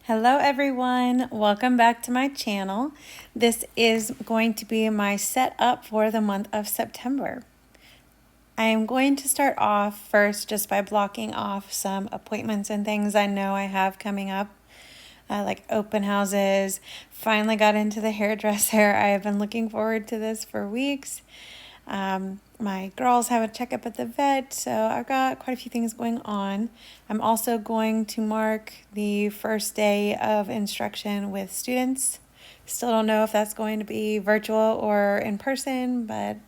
Hello everyone, welcome back to my channel. This is going to be my setup for the month of September. I am going to start off first just by blocking off some appointments and things I know I have coming up, like open houses. Finally got into the hairdresser. I have been looking forward to this for weeks. My girls have a checkup at the vet, so I've got quite a few things going on. I'm also going to mark the first day of instruction with students. Still don't know if that's going to be virtual or in person, but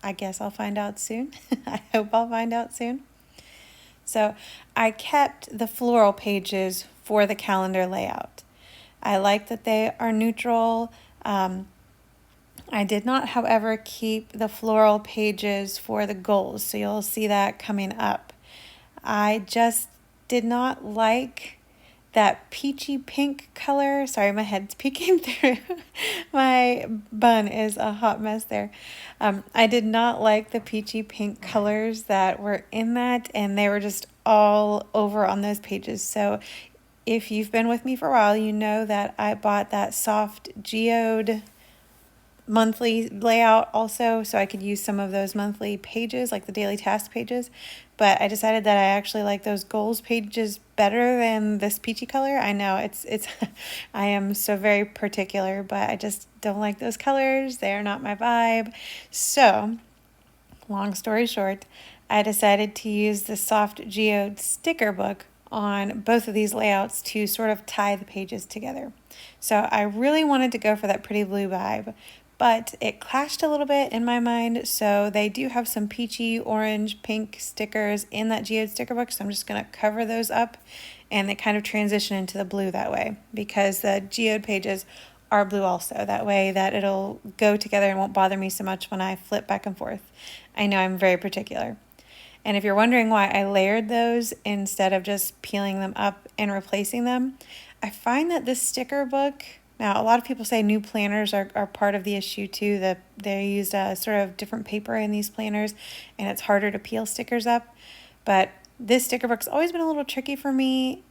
I guess I'll find out soon. I hope I'll find out soon. So I kept the floral pages for the calendar layout. I like that they are neutral. I did not, however, keep the floral pages for the goals, so you'll see that coming up. I just did not like that peachy pink color. Sorry, my head's peeking through. My bun is a hot mess there. I did not like the peachy pink colors that were in that, and they were just all over on those pages. So if you've been with me for a while, you know that I bought that soft Geode monthly layout also, so I could use some of those monthly pages, like the daily task pages. But I decided that I actually like those goals pages better than this peachy color. I know it's I am so very particular, but I just don't like those colors. They are not my vibe. So, long story short, I decided to use the soft Geode sticker book on both of these layouts to sort of tie the pages together. So I really wanted to go for that pretty blue vibe, but it clashed a little bit in my mind. So they do have some peachy, orange, pink stickers in that Geode sticker book. So I'm just going to cover those up, and they kind of transition into the blue that way because the Geode pages are blue also. That way that it'll go together and won't bother me so much when I flip back and forth. I know I'm very particular. And if you're wondering why I layered those instead of just peeling them up and replacing them, I find that this sticker book, now a lot of people say new planners are part of the issue too, that they used a sort of different paper in these planners and it's harder to peel stickers up. But this sticker book's always been a little tricky for me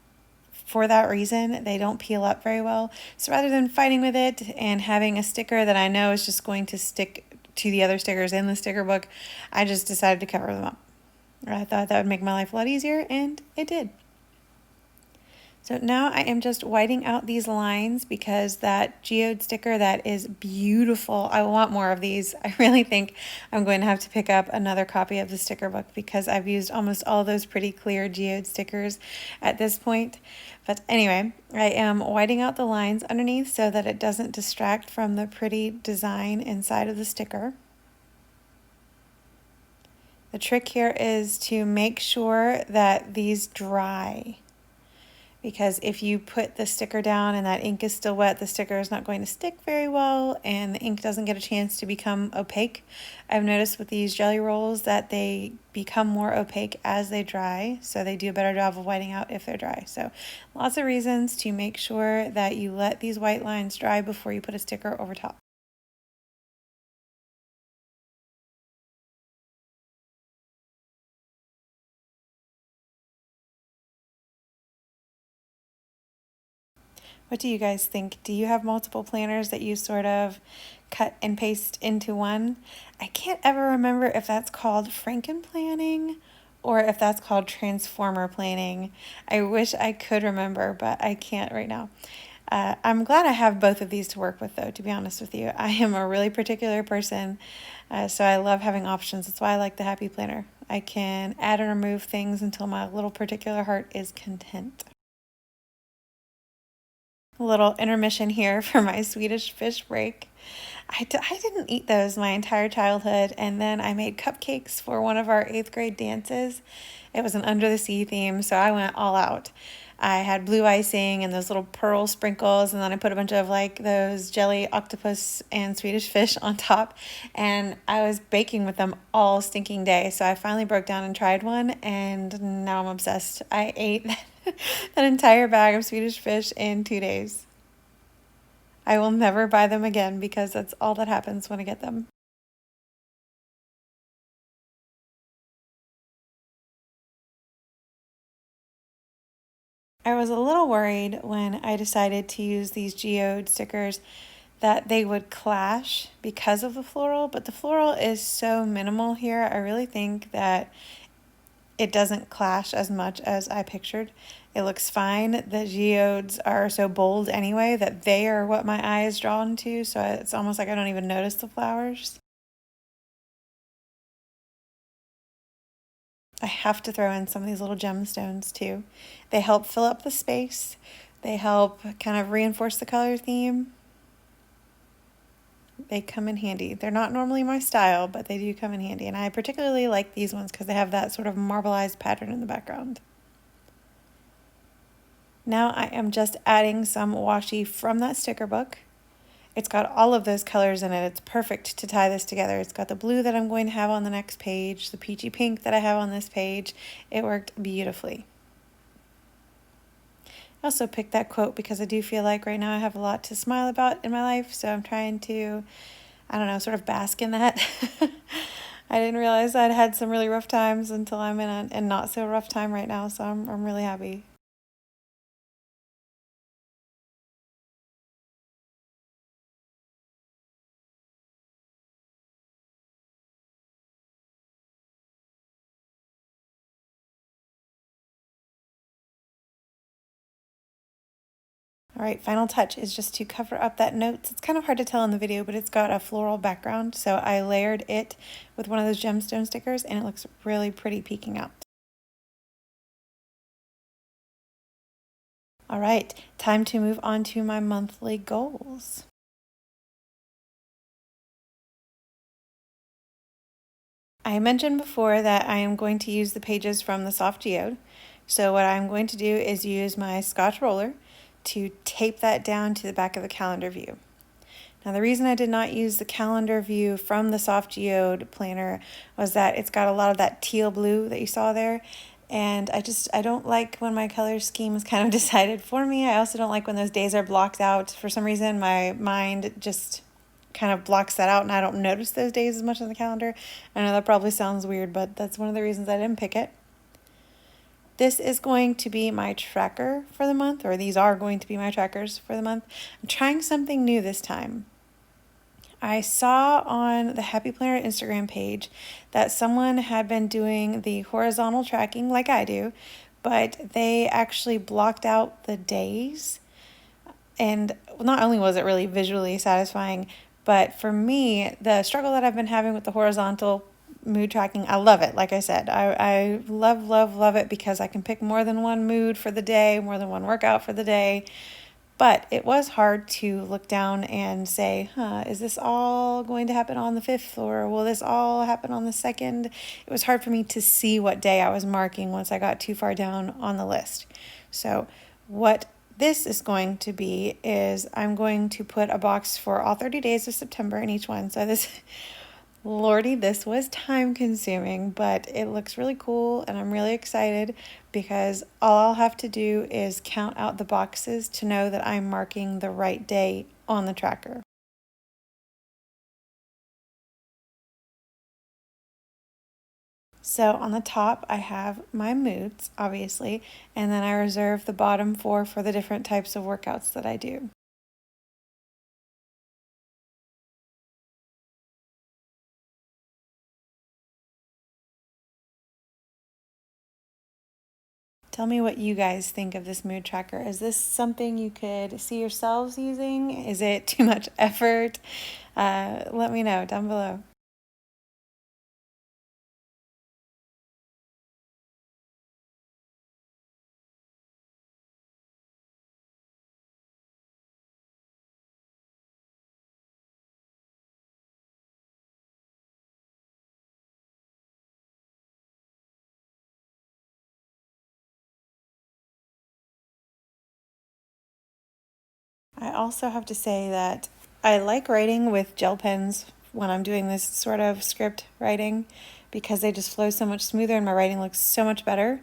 for that reason. They don't peel up very well. So rather than fighting with it and having a sticker that I know is just going to stick to the other stickers in the sticker book, I just decided to cover them up. I thought that would make my life a lot easier, and it did. So now I am just whiting out these lines because that Geode sticker, that is beautiful. I want more of these. I really think I'm going to have to pick up another copy of the sticker book because I've used almost all those pretty clear Geode stickers at this point. But anyway, I am whiting out the lines underneath so that it doesn't distract from the pretty design inside of the sticker. The trick here is to make sure that these dry, because if you put the sticker down and that ink is still wet, the sticker is not going to stick very well and the ink doesn't get a chance to become opaque. I've noticed with these jelly rolls that they become more opaque as they dry, so they do a better job of whiting out if they're dry. So lots of reasons to make sure that you let these white lines dry before you put a sticker over top. What do you guys think? Do you have multiple planners that you sort of cut and paste into one? I can't ever remember if that's called Franken planning or if that's called transformer planning. I wish I could remember, but I can't right now. I'm glad I have both of these to work with, though, to be honest with you. I am a really particular person, so I love having options. That's why I like the Happy Planner. I can add and remove things until my little particular heart is content. A little intermission here for my Swedish fish break. I didn't eat those my entire childhood, and then I made cupcakes for one of our 8th grade dances. It was an under the sea theme, so I went all out. I had blue icing and those little pearl sprinkles, and then I put a bunch of like those jelly octopus and Swedish fish on top, and I was baking with them all stinking day. So I finally broke down and tried one, and now I'm obsessed. I ate that entire bag of Swedish fish in 2 days. I will never buy them again because that's all that happens when I get them. I was a little worried when I decided to use these Geode stickers that they would clash because of the floral, but the floral is so minimal here. I really think that it doesn't clash as much as I pictured. It looks fine. The geodes are so bold anyway that they are what my eye is drawn to, so it's almost like I don't even notice the flowers. I have to throw in some of these little gemstones too. They help fill up the space. They help kind of reinforce the color theme. They come in handy. They're not normally my style, but they do come in handy. And I particularly like these ones because they have that sort of marbleized pattern in the background. Now I am just adding some washi from that sticker book. It's got all of those colors in it. It's perfect to tie this together. It's got the blue that I'm going to have on the next page, the peachy pink that I have on this page. It worked beautifully. I also picked that quote because I do feel like right now I have a lot to smile about in my life, so I'm trying to, I don't know, sort of bask in that. I didn't realize I'd had some really rough times until I'm in a not so rough time right now, so I'm really happy. All right, final touch is just to cover up that notes. It's kind of hard to tell in the video, but it's got a floral background, so I layered it with one of those gemstone stickers, and it looks really pretty peeking out. All right, time to move on to my monthly goals. I mentioned before that I am going to use the pages from the soft geode. So what I'm going to do is use my Scotch roller to tape that down to the back of the calendar view. Now the reason I did not use the calendar view from the soft geode planner was that it's got a lot of that teal blue that you saw there. And I don't like when my color scheme is kind of decided for me. I also don't like when those days are blocked out. For some reason, my mind just kind of blocks that out and I don't notice those days as much on the calendar. I know that probably sounds weird, but that's one of the reasons I didn't pick it. This is going to be my tracker for the month, or these are going to be my trackers for the month. I'm trying something new this time. I saw on the Happy Planner Instagram page that someone had been doing the horizontal tracking like I do, but they actually blocked out the days. And not only was it really visually satisfying, but for me, the struggle that I've been having with the horizontal mood tracking, I love it. Like I said, I love, love, love it because I can pick more than one mood for the day, more than one workout for the day. But it was hard to look down and say, is this all going to happen on the 5th, or will this all happen on the 2nd? It was hard for me to see what day I was marking once I got too far down on the list. So what this is going to be is I'm going to put a box for all 30 days of September in each one. So this, Lordy, this was time consuming, but it looks really cool and I'm really excited because all I'll have to do is count out the boxes to know that I'm marking the right day on the tracker. So on the top, I have my moods, obviously, and then I reserve the bottom 4 for the different types of workouts that I do. Tell me what you guys think of this mood tracker. Is this something you could see yourselves using? Is it too much effort? Let me know down below. I also have to say that I like writing with gel pens when I'm doing this sort of script writing because they just flow so much smoother and my writing looks so much better.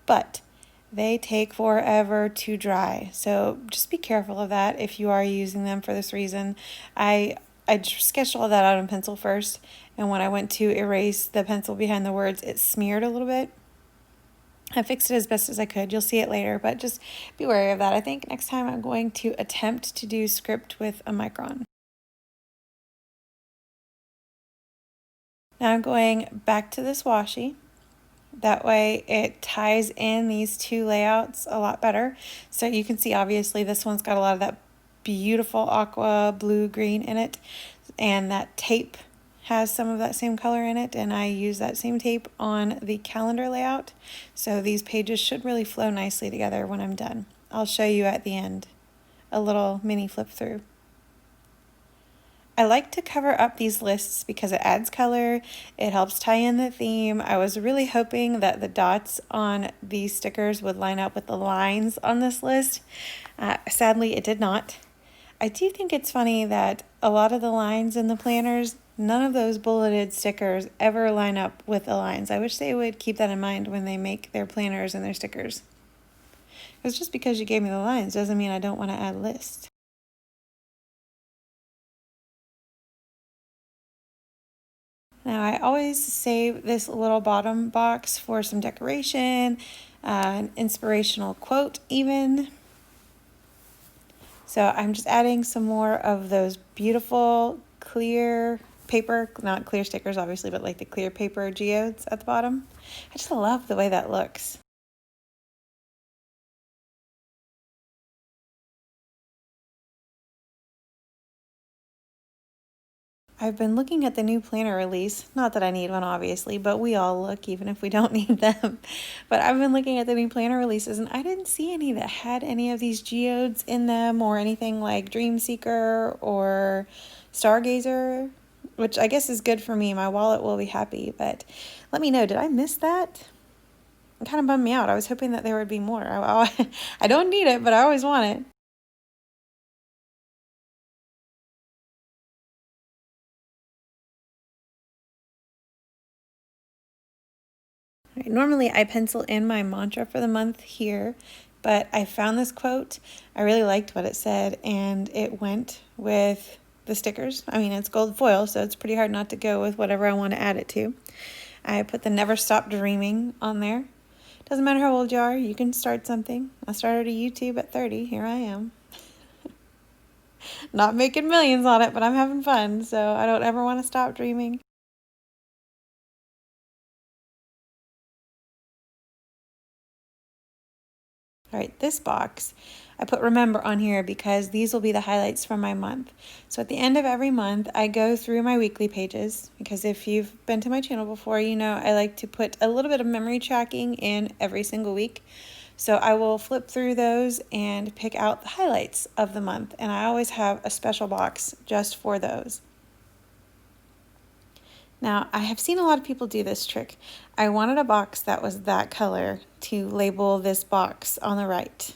But they take forever to dry. So just be careful of that if you are using them for this reason. I sketched all that out in pencil first, and when I went to erase the pencil behind the words, it smeared a little bit. I fixed it as best as I could. You'll see it later, but just be wary of that. I think next time I'm going to attempt to do script with a micron. Now I'm going back to this washi. That way it ties in these two layouts a lot better. So you can see obviously this one's got a lot of that beautiful aqua blue green in it, and that tape has some of that same color in it, and I use that same tape on the calendar layout. So these pages should really flow nicely together when I'm done. I'll show you at the end a little mini flip through. I like to cover up these lists because it adds color, it helps tie in the theme. I was really hoping that the dots on these stickers would line up with the lines on this list. Sadly, it did not. I do think it's funny that a lot of the lines in the planners, none of those bulleted stickers ever line up with the lines. I wish they would keep that in mind when they make their planners and their stickers. It's just because you gave me the lines doesn't mean I don't want to add lists. Now I always save this little bottom box for some decoration, an inspirational quote even. So I'm just adding some more of those beautiful clear paper, not clear stickers obviously, but like the clear paper geodes at the bottom. I just love the way that looks. I've been looking at the new planner release. Not that I need one, obviously, but we all look even if we don't need them. But I've been looking at the new planner releases, and I didn't see any that had any of these geodes in them or anything like Dream Seeker or Stargazer, which I guess is good for me. My wallet will be happy, but let me know, did I miss that? It kind of bummed me out. I was hoping that there would be more. I don't need it, but I always want it. Right, normally I pencil in my mantra for the month here, but I found this quote. I really liked what it said, and it went with the stickers. I mean, it's gold foil, so it's pretty hard not to go with whatever I want to add it to. I put the never stop dreaming on there. Doesn't matter how old you are, you can start something. I started a YouTube at 30. Here I am. Not making millions on it, but I'm having fun, so I don't ever want to stop dreaming. All right, this box, I put remember on here because these will be the highlights from my month. So at the end of every month, I go through my weekly pages because if you've been to my channel before, you know I like to put a little bit of memory tracking in every single week. So I will flip through those and pick out the highlights of the month, and I always have a special box just for those. Now, I have seen a lot of people do this trick. I wanted a box that was that color to label this box on the right.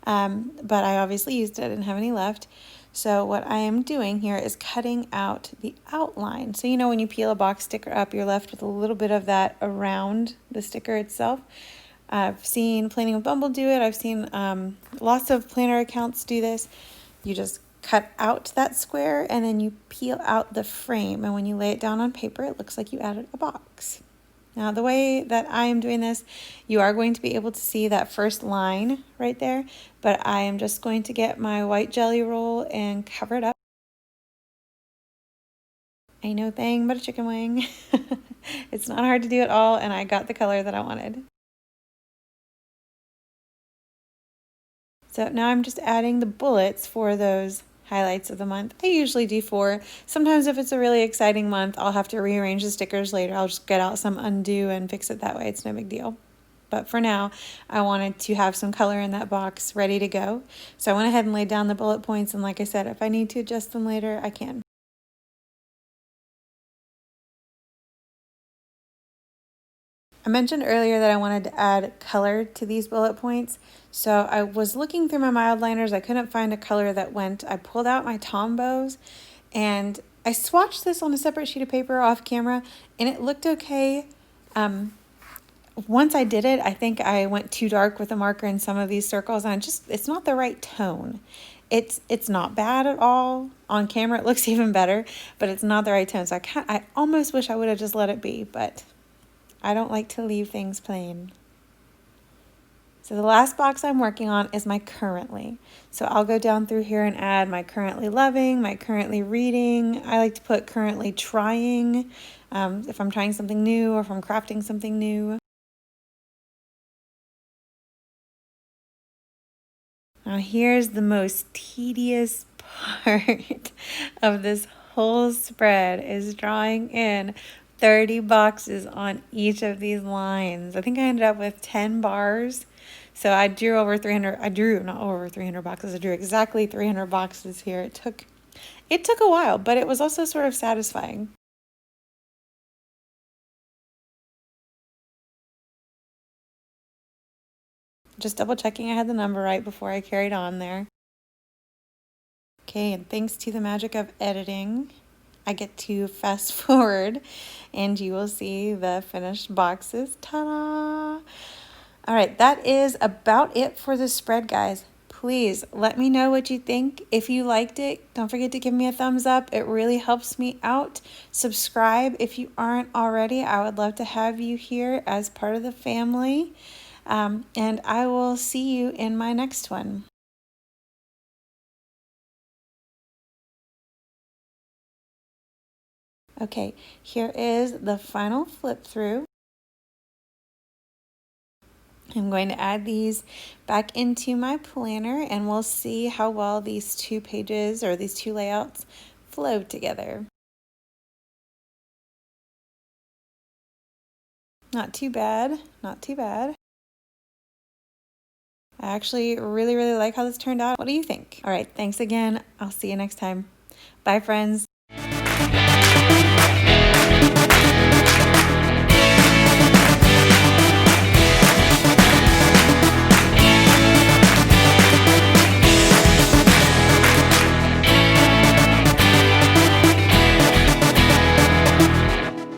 But I obviously used it, I didn't have any left. So what I am doing here is cutting out the outline. So you know when you peel a box sticker up, you're left with a little bit of that around the sticker itself. I've seen Planning with Bumble do it. I've seen lots of planner accounts do this. You just cut out that square and then you peel out the frame, and when you lay it down on paper it looks like you added a box. Now the way that I am doing this, you are going to be able to see that first line right there, but I am just going to get my white jelly roll and cover it up. Ain't no thing but a chicken wing. It's not hard to do at all, and I got the color that I wanted. So now I'm just adding the bullets for those highlights of the month. I usually do 4. Sometimes if it's a really exciting month, I'll have to rearrange the stickers later. I'll just get out some undo and fix it that way. It's no big deal. But for now, I wanted to have some color in that box ready to go. So I went ahead and laid down the bullet points, and like I said, if I need to adjust them later, I can. I mentioned earlier that I wanted to add color to these bullet points. So I was looking through my mild liners. I couldn't find a color that went. I pulled out my Tombows and I swatched this on a separate sheet of paper off camera, and it looked okay. Once I did it, I think I went too dark with the marker in some of these circles, and it's not the right tone. It's not bad at all. On camera it looks even better, but it's not the right tone. So I almost wish I would have just let it be, but I don't like to leave things plain. So the last box I'm working on is my currently. So I'll go down through here and add my currently loving, my currently reading. I like to put currently trying, if I'm trying something new or if I'm crafting something new. Now here's the most tedious part of this whole spread is drawing in 30 boxes on each of these lines. I think I ended up with 10 bars. So I drew over 300, not over 300 boxes, I drew exactly 300 boxes here. It took a while, but it was also sort of satisfying. Just double checking I had the number right before I carried on there. Okay, and thanks to the magic of editing, I get to fast forward and you will see the finished boxes. Ta-da! All right, that is about it for the spread, guys. Please let me know what you think. If you liked it, don't forget to give me a thumbs up. It really helps me out. Subscribe if you aren't already. I would love to have you here as part of the family. And I will see you in my next one. Okay, here is the final flip through. I'm going to add these back into my planner and we'll see how well these two pages or these two layouts flow together. Not too bad, not too bad. I actually really like how this turned out. What do you think? All right, thanks again. I'll see you next time. Bye, friends.